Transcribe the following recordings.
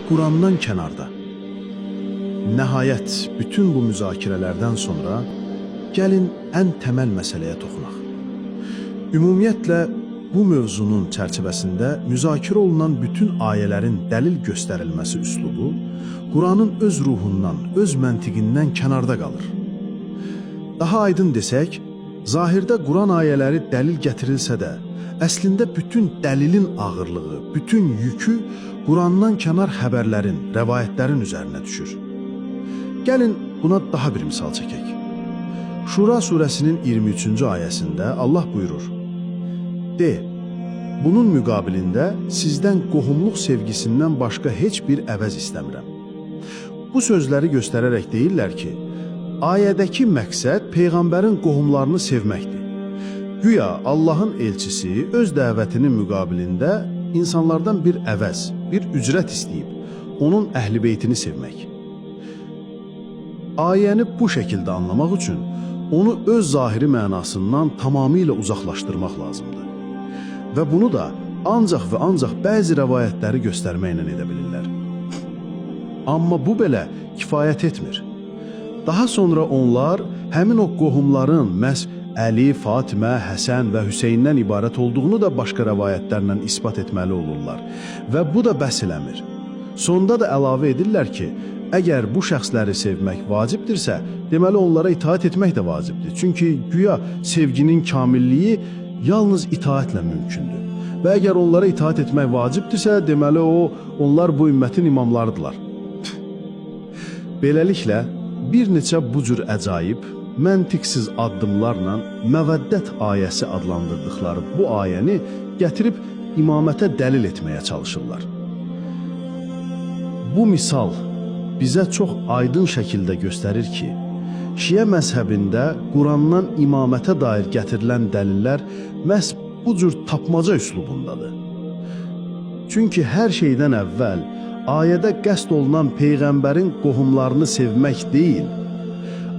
Qurandan kənarda. Nəhayət, bütün bu müzakirələrdən sonra gəlin ən təməl məsələyə toxunaq. Ümumiyyətlə, bu mövzunun çərçivəsində müzakirə olunan bütün ayələrin dəlil göstərilməsi üslubu Quranın öz ruhundan, öz məntiqindən kənarda qalır. Daha aydın desək, zahirdə Quran ayələri dəlil gətirilsə də, əslində bütün dəlilin ağırlığı, bütün yükü Qurandan kənar xəbərlərin, rəvayətlərin üzərinə düşür. Gəlin buna daha bir misal çəkək. Şura surəsinin 23-cü ayəsində Allah buyurur: De, bunun müqabilində sizdən qohumluq sevgisindən başqa heç bir əvəz istəmirəm. Bu sözləri göstərərək deyirlər ki, ayədəki məqsəd Peyğəmbərin qohumlarını sevməkdir. Güya Allahın elçisi öz dəvətinin müqabilində insanlardan bir əvəz, bir ücrət istəyib, onun əhl-i-beytini sevmək. Ayəni bu şəkildə anlamaq üçün onu öz zahiri mənasından tamamilə uzaqlaşdırmaq lazımdır. Və bunu da ancaq və ancaq bəzi rəvayətləri göstərməklə edə bilirlər. Amma bu belə kifayət etmir. Daha sonra onlar həmin o qohumların məhz Əli, Fatimə, Həsən və Hüseyndən ibarət olduğunu da başqa rəvayətlərlə isbat etməli olurlar və bu da bəs eləmir. Sonda da əlavə edirlər ki, əgər bu şəxsləri sevmək vacibdirsə, deməli onlara itaat etmək də vacibdir. Çünki güya sevginin kamilliyi yalnız itaatlə mümkündür. Və əgər onlara itaat etmək vacibdirsə, deməli onlar bu ümmətin imamlarıdırlar. Beləliklə, bir neçə bu cür əcaib, məntiqsiz addımlarla məvəddət ayəsi adlandırdıqları bu ayəni gətirib imamətə dəlil etməyə çalışırlar. Bu misal bizə çox aydın şəkildə göstərir ki, Şiə məzhəbində Qurandan imamətə dair gətirilən dəlillər məhz bu cür tapmaca üslubundadır. Çünki hər şeydən əvvəl ayədə qəsd olunan Peyğəmbərin qohumlarını sevmək deyil,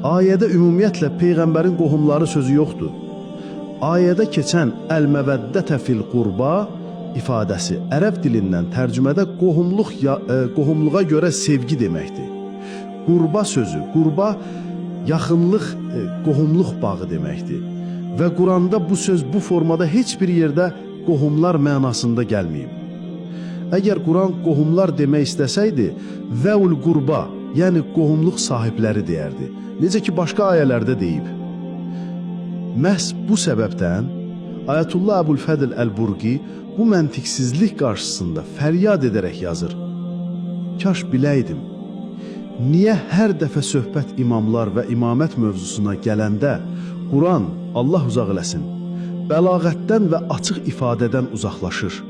ayədə ümumiyyətlə Peyğəmbərin qohumları sözü yoxdur. Ayədə keçən əl-məvəddətə fil-qurba ifadəsi ərəb dilindən tərcümədə qohumluğa görə sevgi deməkdir. Qurba sözü, qurba yaxınlıq, qohumluq bağı deməkdir. Və Quranda bu söz bu formada heç bir yerdə qohumlar mənasında gəlməyib. Əgər Quran qohumlar demək istəsəydi, vəul qurba, yəni qohumluq sahibləri deyərdi. Necə ki, başqa ayələrdə deyib. Məhz bu səbəbdən Ayətullah Əbul-Fədl Əl-Burqi bu məntiqsizlik qarşısında fəryad edərək yazır: Kaş biləydim, niyə hər dəfə söhbət imamlar və imamət mövzusuna gələndə Quran, Allah uzaq eləsin, bəlağətdən və açıq ifadədən uzaqlaşır?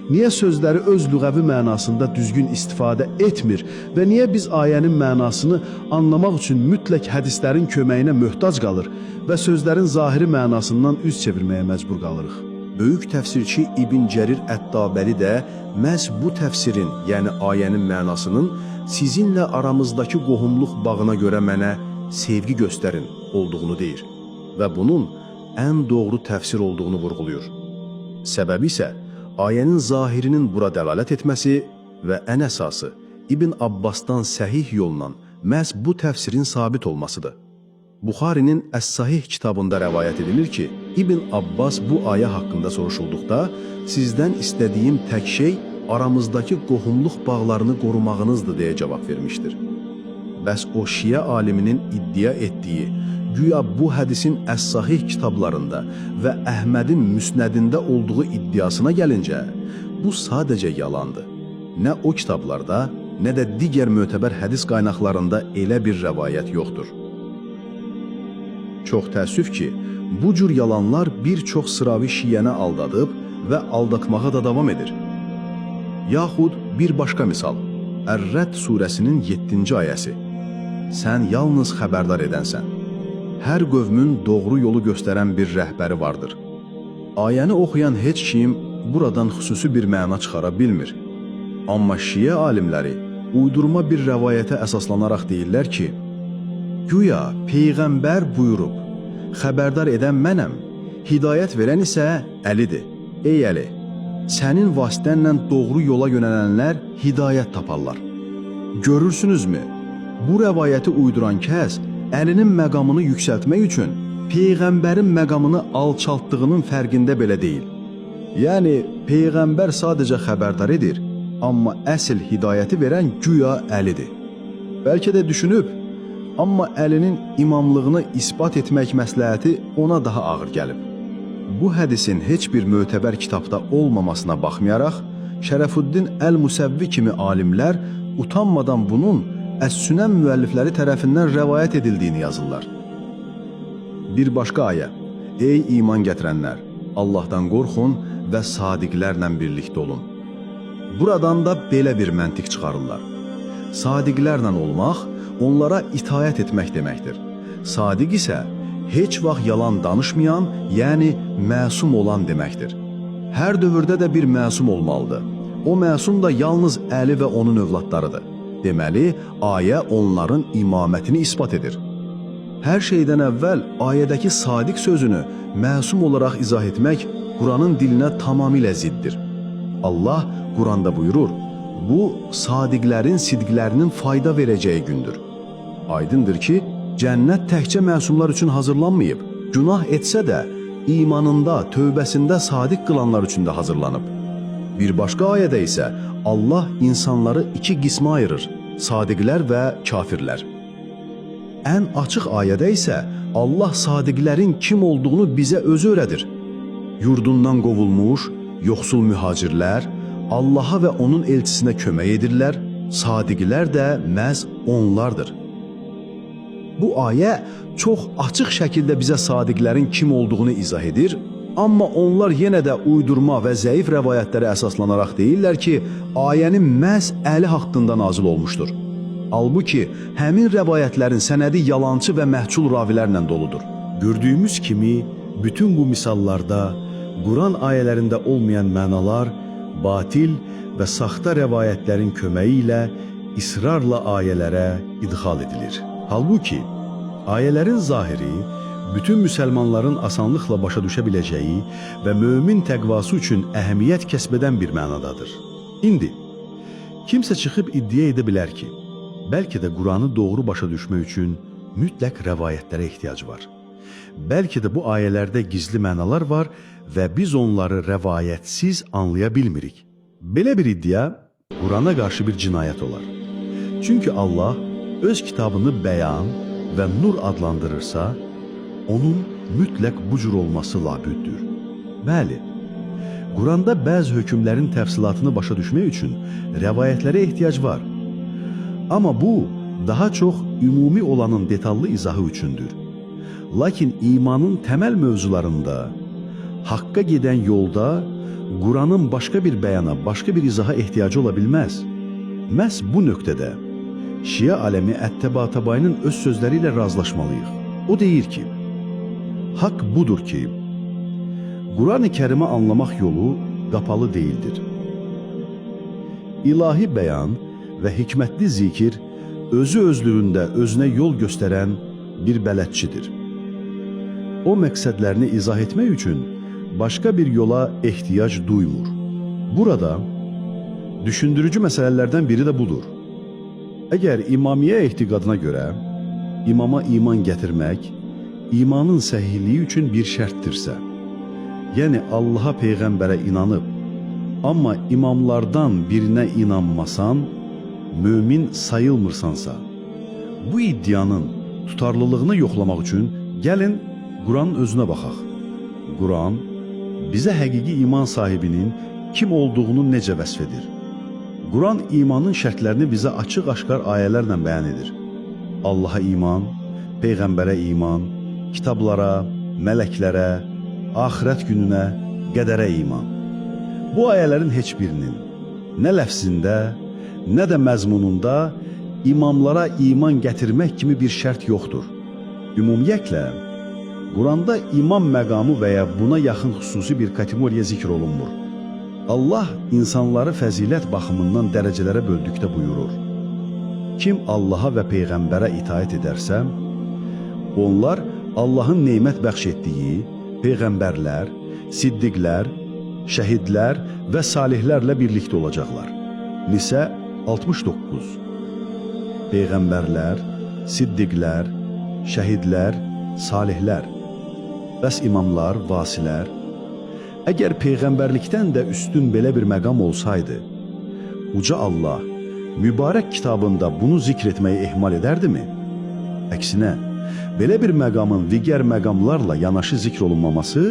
Niyə sözləri öz lüğəvi mənasında düzgün istifadə etmir və niyə biz ayənin mənasını anlamaq üçün mütləq hədislərin köməyinə möhtac qalır və sözlərin zahiri mənasından üz çevirməyə məcbur qalırıq? Böyük təfsirçi İbn Cərir Ət-Tabəri də məhz bu təfsirin, yəni ayənin mənasının sizinlə aramızdakı qohumluq bağına görə mənə sevgi göstərin olduğunu deyir və bunun ən doğru təfsir olduğunu vurğuluyur. Səbəbi isə ayənin zahirinin bura dəlalət etməsi və ən əsası İbn Abbasdan səhih yolla məhz bu təfsirin sabit olmasıdır. Buxarinin Əs-Sahih kitabında rəvayət edilir ki, İbn Abbas bu ayə haqqında soruşulduqda, sizdən istədiyim tək şey aramızdakı qohumluq bağlarını qorumağınızdır deyə cavab vermişdir. Bəs o Şiə aliminin iddia etdiyi, güya bu hədisin Əs-Sahih kitablarında və Əhmədin Müsnədində olduğu iddiasına gəlincə, bu sadəcə yalandır. Nə o kitablarda, nə də digər mötəbər hədis qaynaqlarında elə bir rəvayət yoxdur. Çox təəssüf ki, bu cür yalanlar bir çox sıravi şiəni aldadıb və aldatmağa da davam edir. Yaxud bir başqa misal, Ər-Rədd surəsinin 7-ci ayəsi. Sən yalnız xəbərdar edənsən. Hər qövmün doğru yolu göstərən bir rəhbəri vardır. Ayəni oxuyan heç kim buradan xüsusi bir məna çıxara bilmir. Amma Şiə alimləri uydurma bir rəvayətə əsaslanaraq deyirlər ki, güya Peyğəmbər buyurub, xəbərdar edən mənəm, hidayət verən isə Əlidir. Ey Əli, sənin vasitənlə doğru yola yönələnlər hidayət taparlar. Görürsünüzmü? Bu rəvayəti uyduran kəs əlinin məqamını yüksəltmək üçün Peyğəmbərin məqamını alçaltdığının fərqində belə deyil. Yəni, Peyğəmbər sadəcə xəbərdar edir, amma əsl hidayəti verən güya Əlidir. Bəlkə də düşünüb, amma Əlinin imamlığını isbat etmək məsləhəti ona daha ağır gəlib. Bu hədisin heç bir mötəbər kitabda olmamasına baxmayaraq, Şərəfuddin Əl-Musəvvi kimi alimlər utanmadan bunun Əs-Sünən müəllifləri tərəfindən rəvayət edildiyini yazırlar. Bir başqa ayə: Ey iman gətirənlər, Allahdan qorxun və sadiqlərlə birlikdə olun. Buradan da belə bir məntiq çıxarırlar. Sadiqlərlə olmaq, onlara itayət etmək deməkdir. Sadiq isə heç vaxt yalan danışmayan, yəni məsum olan deməkdir. Hər dövrdə də bir məsum olmalıdır. O məsum da yalnız Əli və onun övladlarıdır. Deməli, ayə onların imamətini isbat edir. Hər şeydən əvvəl ayədəki sadiq sözünü məsum olaraq izah etmək Quranın dilinə tamamilə ziddir. Allah Quranda buyurur, bu sadiqlərin sidqlərinin fayda verəcəyi gündür. Aydındır ki, cənnət təkcə məsumlar üçün hazırlanmayıb, günah etsə də imanında, tövbəsində sadiq qılanlar üçün də hazırlanıb. Bir başqa ayədə isə Allah insanları iki qismə ayırır, sadiqlər və kafirlər. Ən açıq ayədə isə Allah sadiqlərin kim olduğunu bizə özü öyrədir. Yurdundan qovulmuş, yoxsul mühacirlər Allaha və onun elçisinə kömək edirlər, sadiqlər də məhz onlardır. Bu ayə çox açıq şəkildə bizə sadiqlərin kim olduğunu izah edir, amma onlar yenə də uydurma və zəif rəvayətlərə əsaslanaraq deyirlər ki, ayənin məhz Əli haqqında nazil olmuşdur. Halbuki, həmin rəvayətlərin sənədi yalançı və məhcul ravilərlə doludur. Gördüyümüz kimi, bütün bu misallarda Quran ayələrində olmayan mənalar, batil və saxta rəvayətlərin köməyi ilə israrla ayələrə idxal edilir. Halbuki, ayələrin zahiri, bütün müsəlmanların asanlıqla başa düşə biləcəyi və mömin təqvası üçün əhəmiyyət kəsb edən bir mənadadır. İndi, kimsə çıxıb iddia edə bilər ki, bəlkə də Quranı doğru başa düşmək üçün mütləq rəvayətlərə ehtiyac var. Bəlkə də bu ayələrdə gizli mənalar var və biz onları rəvayətsiz anlaya bilmirik. Belə bir iddia Qurana qarşı bir cinayət olar. Çünki Allah öz kitabını bəyan və nur adlandırırsa, onun mütləq bu cür olması labüddür. Bəli, Quranda bəzi hökmlərin təfsilatını başa düşmək üçün rəvayətlərə ehtiyac var. Amma bu, daha çox ümumi olanın detallı izahı üçündür. Lakin imanın təməl mövzularında, haqqa gedən yolda Quranın başqa bir bəyana, başqa bir izaha ehtiyacı ola bilməz. Məhz bu nöqtədə Şiə aləmi Ət-Təbatabayının öz sözləri ilə razılaşmalıyıq. O deyir ki, haqq budur ki, Quran-ı Kərimə anlamaq yolu qapalı deyildir. İlahi bəyan və hikmətli zikir özü özlüyündə özünə yol göstərən bir bələdçidir. O məqsədlərini izah etmək üçün başqa bir yola ehtiyac duymur. Burada düşündürücü məsələlərdən biri də budur. Əgər imamiyyə etiqadına görə imama iman gətirmək imanın səhihliyi üçün bir şərtdirsə, yəni Allaha, Peyğəmbərə inanıb, amma imamlardan birinə inanmasan, mömin sayılmırsansa, bu iddianın tutarlılığını yoxlamaq üçün gəlin Quranın özünə baxaq. Quran bizə həqiqi iman sahibinin kim olduğunu necə vəsf edir? Quran imanın şərtlərini bizə açıq-aşkar ayələrlə bəyan edir. Allaha iman, Peyğəmbərə iman, kitablara, mələklərə, axirət gününə, qədərə iman. Bu ayələrin heç birinin nə ləfzində, nə də məzmununda imamlara iman gətirmək kimi bir şərt yoxdur. Ümumiyyətlə, Quranda imam məqamı və ya buna yaxın xüsusi bir kateqoriya zikr olunmur. Allah insanları fəzilət baxımından dərəcələrə böldükdə buyurur. Kim Allaha və Peyğəmbərə itaət edərsə, onlar Allahın neymət bəxş etdiyi Peyğəmbərlər, siddiqlər, şəhidlər və salihlərlə birlikdə olacaqlar. Nisə 69. Peyğəmbərlər, siddiqlər, şəhidlər, salihlər. Bəs imamlar, vasilər? Əgər peyğəmbərlikdən də üstün belə bir məqam olsaydı, Uca Allah mübarək kitabında bunu zikr etməyi ehmal edərdimi? Əksinə, belə bir məqamın digər məqamlarla yanaşı zikr olunmaması,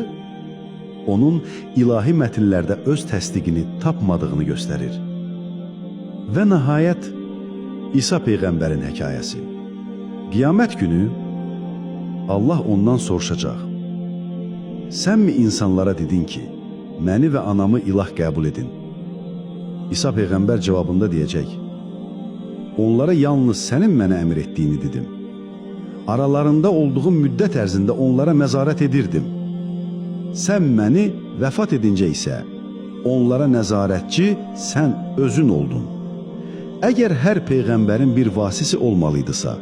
onun ilahi mətnlərdə öz təsdiqini tapmadığını göstərir. Və nəhayət, İsa Peyğəmbərin hekayəsi. Qiyamət günü Allah ondan soruşacaq. Sənmi insanlara dedin ki, məni və anamı ilah qəbul edin? İsa Peyğəmbər cavabında deyəcək, onlara yalnız sənin mənə əmr etdiyini dedim. Aralarında olduğum müddət ərzində onlara məzarət edirdim. Sən məni vəfat edincə isə onlara nəzarətçi sən özün oldun. Əgər hər peyğəmbərin bir vasisi olmalıydısa,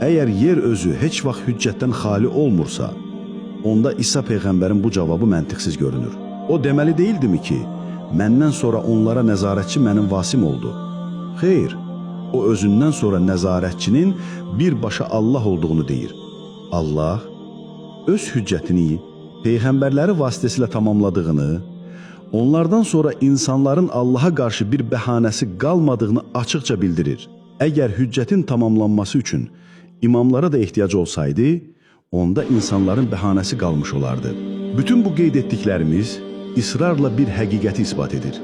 əgər yer özü heç vaxt hüccətdən xali olmursa, onda İsa Peyğəmbərin bu cavabı məntiqsiz görünür. O deməli deyildimi ki, məndən sonra onlara nəzarətçi mənim vasim oldu? Xeyr, o özündən sonra nəzarətçinin birbaşa Allah olduğunu deyir. Allah öz hüccətini peyğəmbərləri vasitəsilə tamamladığını, onlardan sonra insanların Allaha qarşı bir bəhanəsi qalmadığını açıqca bildirir. Əgər hüccətin tamamlanması üçün imamlara da ehtiyac olsaydı, onda insanların bəhanəsi qalmış olardı. Bütün bu qeyd etdiklərimiz israrla bir həqiqəti isbat edir.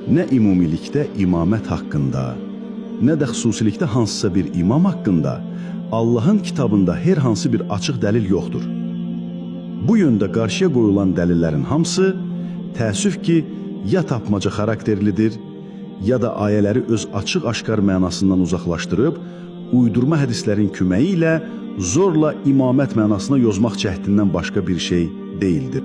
Nə ümumilikdə imamət haqqında, nə də xüsusilikdə hansısa bir imam haqqında Allahın kitabında hər hansı bir açıq dəlil yoxdur. Bu yöndə qarşıya qoyulan dəlillərin hamısı təəssüf ki, ya tapmaca xarakterlidir, ya da ayələri öz açıq-aşkar mənasından uzaqlaşdırıb, uydurma hədislərin köməyi ilə zorla imamət mənasına yozmaq cəhdindən başqa bir şey deyildir.